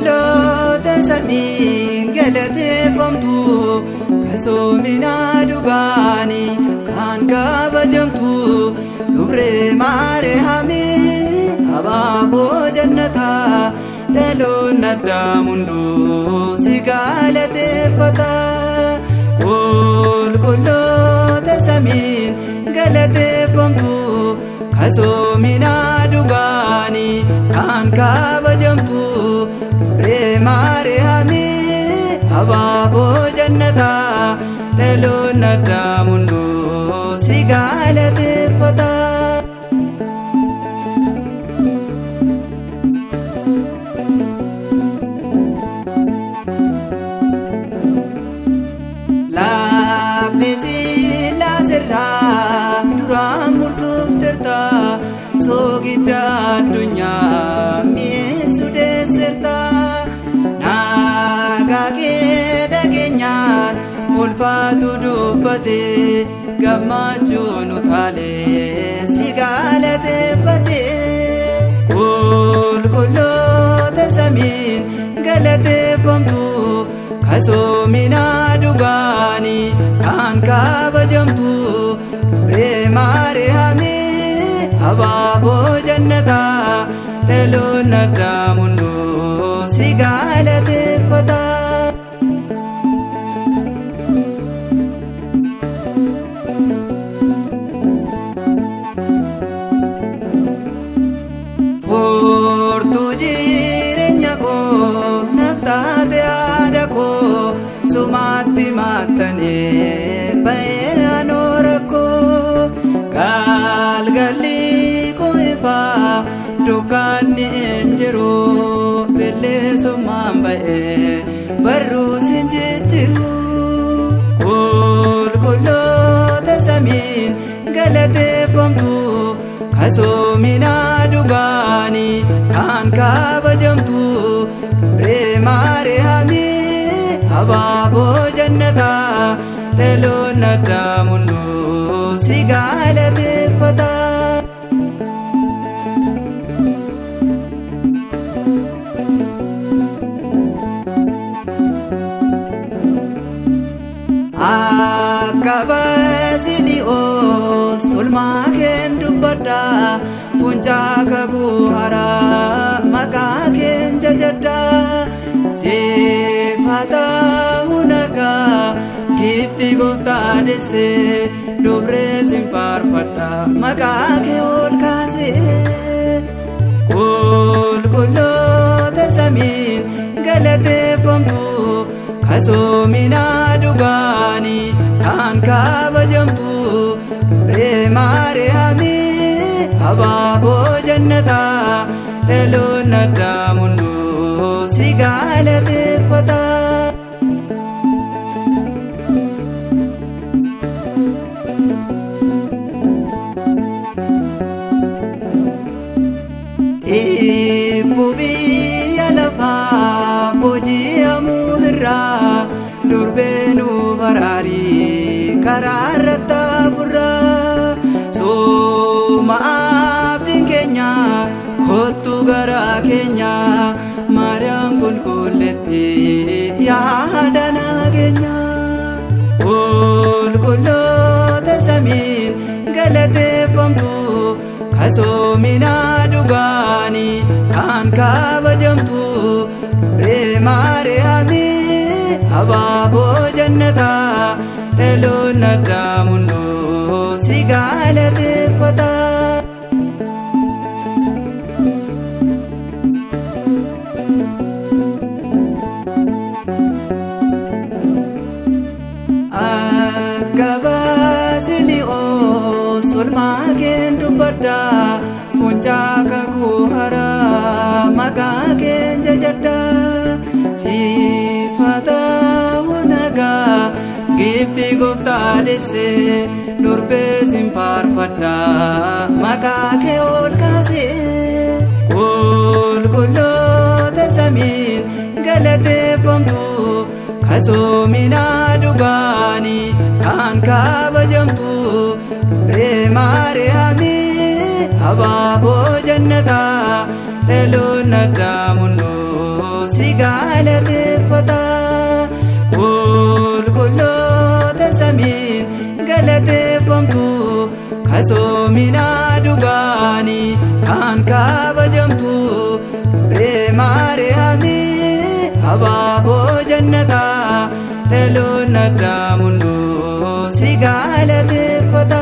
qulqulloota samii galateeffamtu kasoomina dhugaanii kan kabajamtu dubree Maariyaamii abaaboo jannataa dhaloonni addaam hunduu si galateeffata. Qulqulloota samii galateeffamtu kasoomina dhugaanii kan kabajamtu dubree Maariyaamii abaaboo jannataa dhaloonni addaam hunduu si galateeffata. Laaphisi laasirraa duraan murtoofteerta soogidda addunyaa mi'eessu deesseerta. Nagaa kee dhageenyaan ulfaatu dubbate gammachuun utaalee si galateeffate. Qulqulloota samiin galateeffamtu kasoomina dhugaanii kan kabajamtu dubree Maariyaamii abaaboo jannataa dhaloonni addaam hunduu si galateeffata. Furtuu jireenya koo naaf taate yaada koo sumaatti maattanii ba'ee anoora koo galgalli koo ifaa dukkanni hin jiru bilisummaan ba'ee barruus hin jijjiiru. Qulqulloota samiin galateeffamtu kasoomina dhugaanii kan kabajamtu dubree Maariyaamii abaaboo jannataa dhaloonni addaam hunduu si galateeffata. Akka Baasilii'oos oolmaa keen dubbadha fuuncaa kakuu haaraa maqaa keen jajadha. Siif haa ta'u nagaa gifti gooftaa deessee dubree sin faarfadha maqaa kee ol kaasee. Qulqulloota samiin galateeffamtu kasoomina dhugaanii kan kabajamtu dubree Maariyaamii abaaboo jannataa dhaloonni addaam hunduu si galateeffata. Ibbu biyya lafaa booji'amuu irraa durbee nu baraarii karaa irratti afurraa. Sooma abdiin keenya kottu gara keenya Maariyaam qulqulleetti yaada nageenya. Qulqulloota samiin galateeffamtu kasoomina dhugaanii kan kabajamtu dubree Maariyaamii abaaboo jannataa dhaloonni addaam hunduu si galateeffata. Akka Baasilii'oos oolmaa keen dubbadha fuuncaa kakuu haaraa maqaa keen jajadha. Siif haa ta'u nagaa gifti gooftaa deessee durbee sin faarfadha maqaa kee ol kaasee. Qulqulloota samiin galateeffamtu kasoomina dhugaanii kan kabajamtu dubree Maariyaamii abaaboo jannataa dhaloonni addaam hunduu si galateeffata qulqulloota samiin galateeffamtu kasoomina dhugaanii kan kabajamtu Fibree Maariyaamii abaaboo jannataa dhaloonni addaa hunduu si galateeffata.